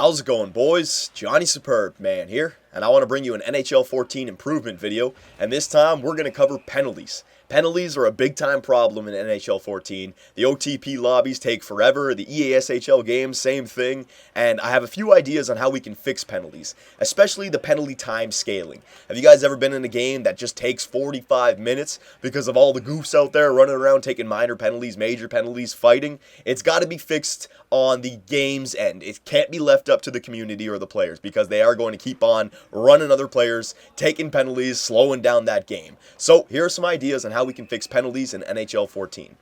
How's it going, boys? Johnny Superbman here, and I want to bring you an NHL 14 improvement video, and this time we're going to cover penalties. Penalties are a big-time problem in NHL 14. The OTP lobbies take forever, the EASHL games, same thing, and I have a few ideas on how we can fix penalties, especially the penalty time scaling. Have you guys ever been in a game that just takes 45 minutes because of all the goofs out there running around taking minor penalties, major penalties, fighting? It's got to be fixed on the game's end. It can't be left up to the community or the players because they are going to keep on running other players, taking penalties, slowing down that game. So here are some ideas on how we can fix penalties in NHL 14.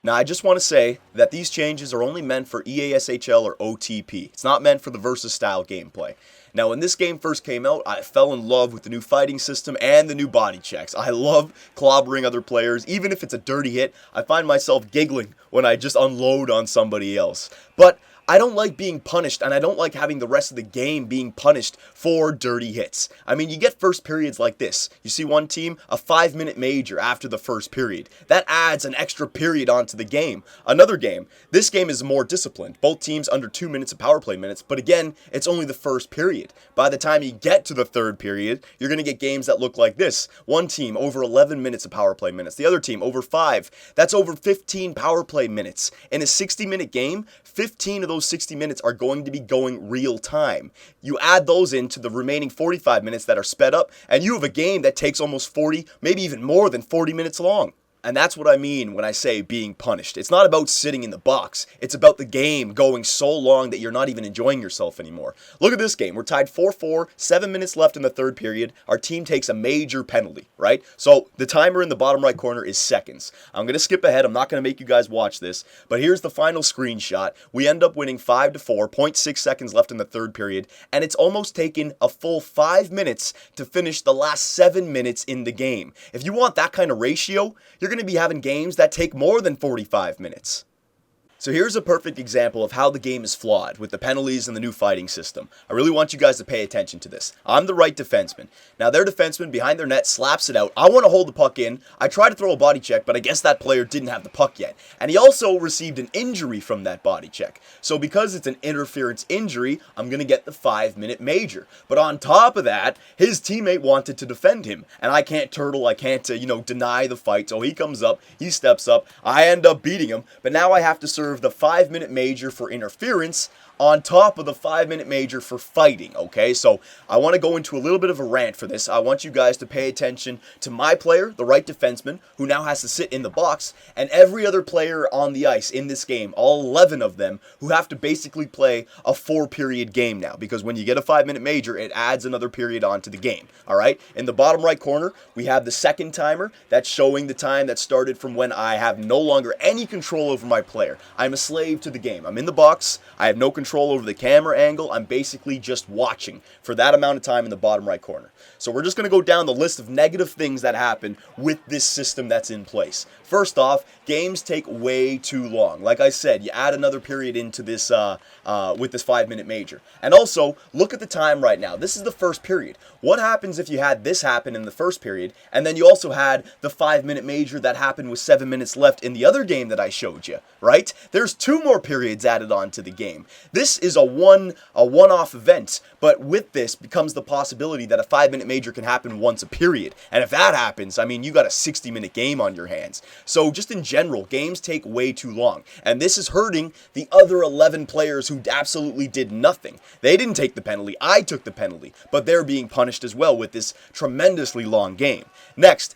Now, I just want to say that these changes are only meant for EASHL or OTP. It's not meant for the versus style gameplay. Now, when this game first came out, I fell in love with the new fighting system and the new body checks. I love clobbering other players. Even if it's a dirty hit, I find myself giggling when I just unload on somebody else. But I don't like being punished, and I don't like having the rest of the game being punished for dirty hits. I mean, you get first periods like this. You see one team, a 5-minute major after the first period. That adds an extra period onto the game. Another game. This game is more disciplined. Both teams under 2 minutes of power play minutes, but again, it's only the first period. By the time you get to the third period, you're going to get games that look like this. One team over 11 minutes of power play minutes. The other team over 5. That's over 15 power play minutes. In a 60-minute game, 15 of those 60 minutes are going to be going real time. You add those into the remaining 45 minutes that are sped up, and you have a game that takes almost 40, maybe even more than 40 minutes long. And that's what I mean when I say being punished. It's not about sitting in the box. It's about the game going so long that you're not even enjoying yourself anymore. Look at this game. We're tied 4-4, 7 minutes left in the third period. Our team takes a major penalty, right? So the timer in the bottom right corner is seconds. I'm going to skip ahead. I'm not going to make you guys watch this. But here's the final screenshot. We end up winning 5-4, 0.6 seconds left in the third period. And it's almost taken a full 5 minutes to finish the last 7 minutes in the game. If you want that kind of ratio, you're going to be having games that take more than 45 minutes. So here's a perfect example of how the game is flawed with the penalties and the new fighting system. I really want you guys to pay attention to this. I'm the right defenseman. Now their defenseman behind their net slaps it out. I want to hold the puck in. I try to throw a body check, but I guess that player didn't have the puck yet. And he also received an injury from that body check. So because it's an interference injury, I'm going to get the 5-minute major. But on top of that, his teammate wanted to defend him. And I can't turtle, I can't, deny the fight. So he comes up, he steps up, I end up beating him. But now I have to serve the 5-minute major for interference on top of the 5-minute major for fighting, okay? So I want to go into a little bit of a rant for this. I want you guys to pay attention to my player, the right defenseman, who now has to sit in the box, and every other player on the ice in this game, all 11 of them, who have to basically play a 4-period game now, because when you get a 5-minute major, it adds another period onto the game, all right? In the bottom right corner, we have the second timer that's showing the time that started from when I have no longer any control over my player. I'm a slave to the game. I'm in the box. I have no control over the camera angle. I'm basically just watching for that amount of time in the bottom right corner. So we're just going to go down the list of negative things that happen with this system that's in place. First off, games take way too long. Like I said, you add another period into this with this 5-minute major. And also, look at the time right now. This is the first period. What happens if you had this happen in the first period, and then you also had the 5-minute major that happened with 7 minutes left in the other game that I showed you, right? There's 2 more periods added on to the game. This is a one-off event, but with this becomes the possibility that a 5-minute major can happen once a period. And if that happens, I mean, you got a 60-minute game on your hands. So just in general, games take way too long. And this is hurting the other 11 players who absolutely did nothing. They didn't take the penalty. I took the penalty. But they're being punished as well with this tremendously long game. Next,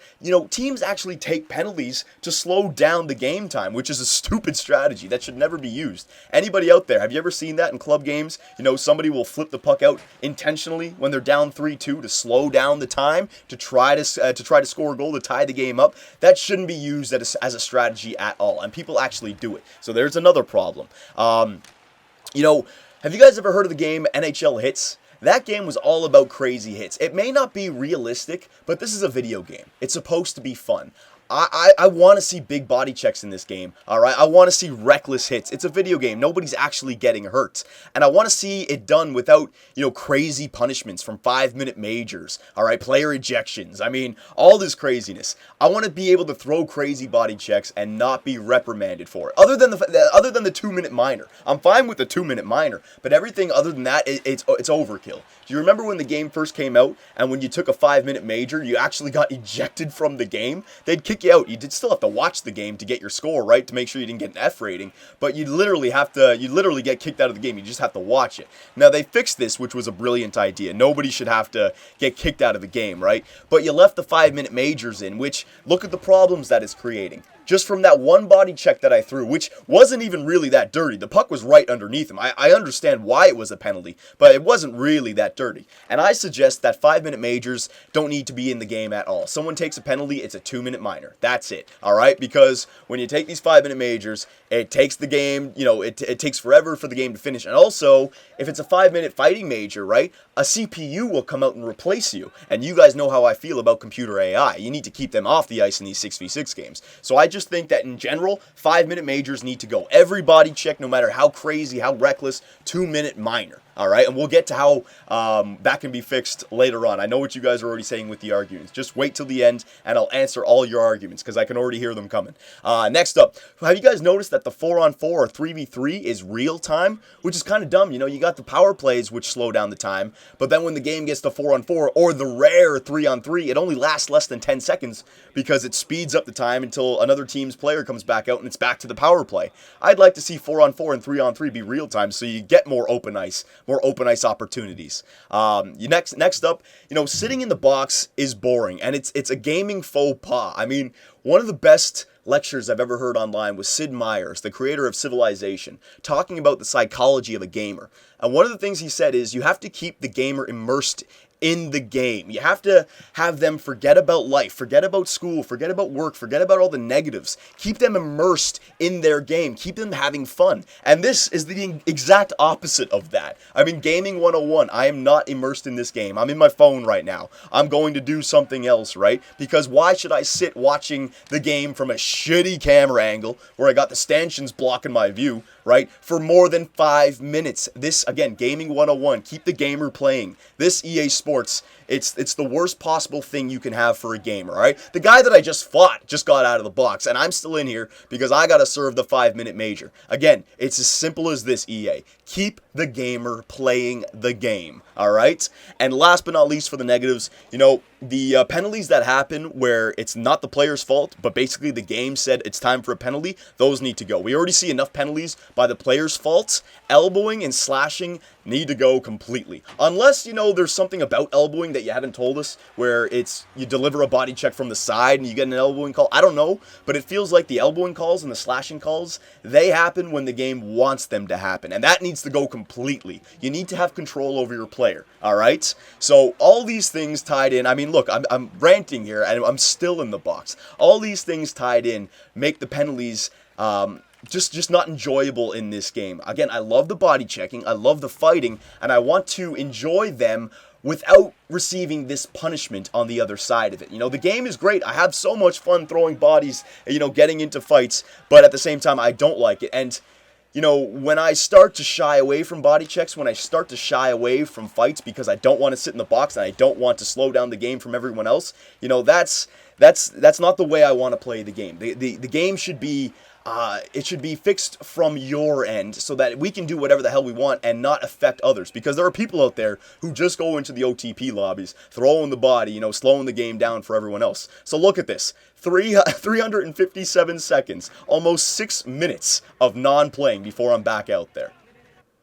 teams actually take penalties to slow down the game time, which is a stupid strategy that should never be used. Anybody out there, have you ever seen that in club games? Somebody will flip the puck out intentionally when they're down 3-2 to slow down the time to try to score a goal to tie the game up. That shouldn't be used as a strategy at all, and people actually do it. So there's another problem. Have you guys ever heard of the game NHL Hits? That game was all about crazy hits. It may not be realistic, but this is a video game. It's supposed to be fun. I want to see big body checks in this game, all right? I want to see reckless hits. It's a video game. Nobody's actually getting hurt. And I want to see it done without, crazy punishments from 5-minute majors, all right? Player ejections. I mean, all this craziness. I want to be able to throw crazy body checks and not be reprimanded for it. Other than the 2-minute minor. I'm fine with the 2-minute minor, but everything other than that, it's overkill. Do you remember when the game first came out and when you took a 5-minute major, you actually got ejected from the game? They'd kick you out. You did still have to watch the game to get your score, right? To make sure you didn't get an F rating, but you literally get kicked out of the game. You just have to watch it. Now they fixed this, which was a brilliant idea. Nobody should have to get kicked out of the game, right? But you left the 5-minute majors in, which look at the problems that it's creating. Just from that one body check that I threw, which wasn't even really that dirty. The puck was right underneath him. I understand why it was a penalty, but it wasn't really that dirty. And I suggest that 5-minute majors don't need to be in the game at all. Someone takes a penalty, it's a 2-minute minor. That's it, all right? Because when you take these 5-minute majors, it takes the game, it takes forever for the game to finish. And also, if it's a 5-minute fighting major, right, a CPU will come out and replace you. And you guys know how I feel about computer AI. You need to keep them off the ice in these 6v6 games. So I just think that in general, 5-minute majors need to go. Every body check, no matter how crazy, how reckless, 2-minute minor. All right, and we'll get to how that can be fixed later on. I know what you guys are already saying with the arguments. Just wait till the end, and I'll answer all your arguments, because I can already hear them coming. Next up, have you guys noticed that the 4-on-4 or 3v3 is real time? Which is kind of dumb. You got the power plays, which slow down the time, but then when the game gets to 4-on-4, or the rare 3-on-3, it only lasts less than 10 seconds, because it speeds up the time until another team's player comes back out, and it's back to the power play. I'd like to see 4-on-4 and 3-on-3 be real time, so you get more open ice opportunities. Next up, sitting in the box is boring, and it's a gaming faux pas. I mean, one of the best lectures I've ever heard online was Sid Meier's, the creator of Civilization, talking about the psychology of a gamer. And one of the things he said is you have to keep the gamer immersed in the game. You have to have them forget about life, forget about school, forget about work, forget about all the negatives. Keep them immersed in their game. Keep them having fun. And this is the exact opposite of that. I mean, Gaming 101, I am not immersed in this game. I'm in my phone right now. I'm going to do something else, right? Because why should I sit watching the game from a shitty camera angle where I got the stanchions blocking my view, right, for more than 5 minutes? This, again, Gaming 101, keep the gamer playing. This EA Sports, it's the worst possible thing you can have for a gamer, all right? The guy that I just fought just got out of the box, and I'm still in here because I got to serve the 5-minute major. Again, it's as simple as this, EA. Keep the gamer playing the game, all right? And last but not least for the negatives, the penalties that happen where it's not the player's fault, but basically the game said it's time for a penalty, those need to go. We already see enough penalties by the player's faults. Elbowing and slashing need to go completely. Unless, there's something about elbowing that you haven't told us, where it's you deliver a body check from the side and you get an elbowing call. I don't know, but it feels like the elbowing calls and the slashing calls, they happen when the game wants them to happen, and that needs to go completely. You need to have control over your player, all right? So all these things tied in, I mean, look, I'm ranting here, and I'm still in the box. All these things tied in make the penalties just not enjoyable in this game. Again, I love the body checking, I love the fighting, and I want to enjoy them without receiving this punishment on the other side of it. The game is great. I have so much fun throwing bodies, getting into fights, but at the same time, I don't like it. And when I start to shy away from body checks, when I start to shy away from fights because I don't want to sit in the box and I don't want to slow down the game from everyone else, that's not the way I want to play the game. The game should be it should be fixed from your end so that we can do whatever the hell we want and not affect others. Because there are people out there who just go into the OTP lobbies, throwing the body, slowing the game down for everyone else. So look at this. 357 seconds, almost 6 minutes of non-playing before I'm back out there.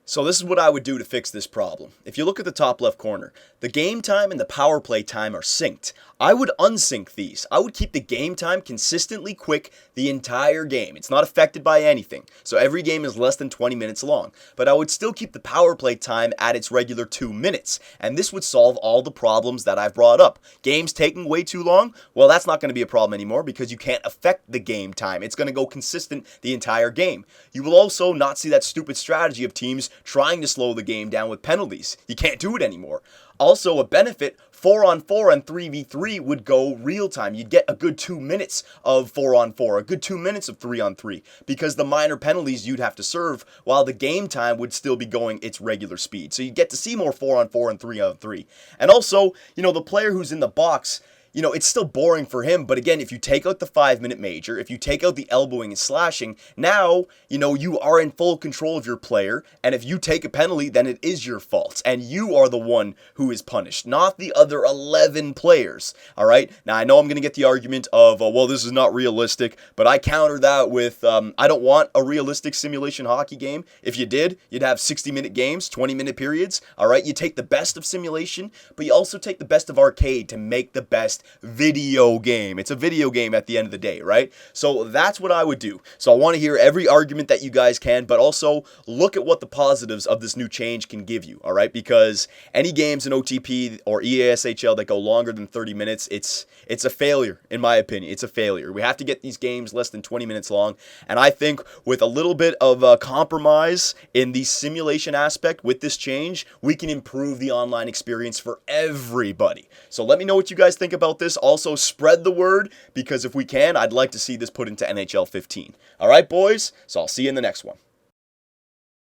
So this is what I would do to fix this problem. If you look at the top left corner, the game time and the power play time are synced. I would unsync these. I would keep the game time consistently quick the entire game. It's not affected by anything. So every game is less than 20 minutes long. But I would still keep the power play time at its regular 2 minutes. And this would solve all the problems that I've brought up. Games taking way too long? Well, that's not going to be a problem anymore because you can't affect the game time. It's going to go consistent the entire game. You will also not see that stupid strategy of teams trying to slow the game down with penalties. You can't do it anymore. Also, a benefit, 4-on-4 and 3v3 would go real time. You'd get a good 2 minutes of 4-on-4, a good 2 minutes of 3-on-3, because the minor penalties you'd have to serve while the game time would still be going its regular speed. So you get to see more 4-on-4 and 3-on-3. And also, the player who's in the box, it's still boring for him, but again, if you take out the 5-minute major, if you take out the elbowing and slashing, now, you are in full control of your player, and if you take a penalty, then it is your fault, and you are the one who is punished, not the other 11 players, all right? Now, I know I'm going to get the argument of, well, this is not realistic, but I counter that with, I don't want a realistic simulation hockey game. If you did, you'd have 60-minute games, 20-minute periods, all right? You take the best of simulation, but you also take the best of arcade to make the best video game. It's a video game at the end of the day, right? So that's what I would do. So I want to hear every argument that you guys can, but also look at what the positives of this new change can give you, all right? Because any games in OTP or EASHL that go longer than 30 minutes, it's a failure, in my opinion. It's a failure. We have to get these games less than 20 minutes long, and I think with a little bit of compromise in the simulation aspect with this change, we can improve the online experience for everybody. So let me know what you guys think about this. Also, spread the word, because if we can, I'd like to see this put into NHL 15. All right, boys? So I'll see you in the next one.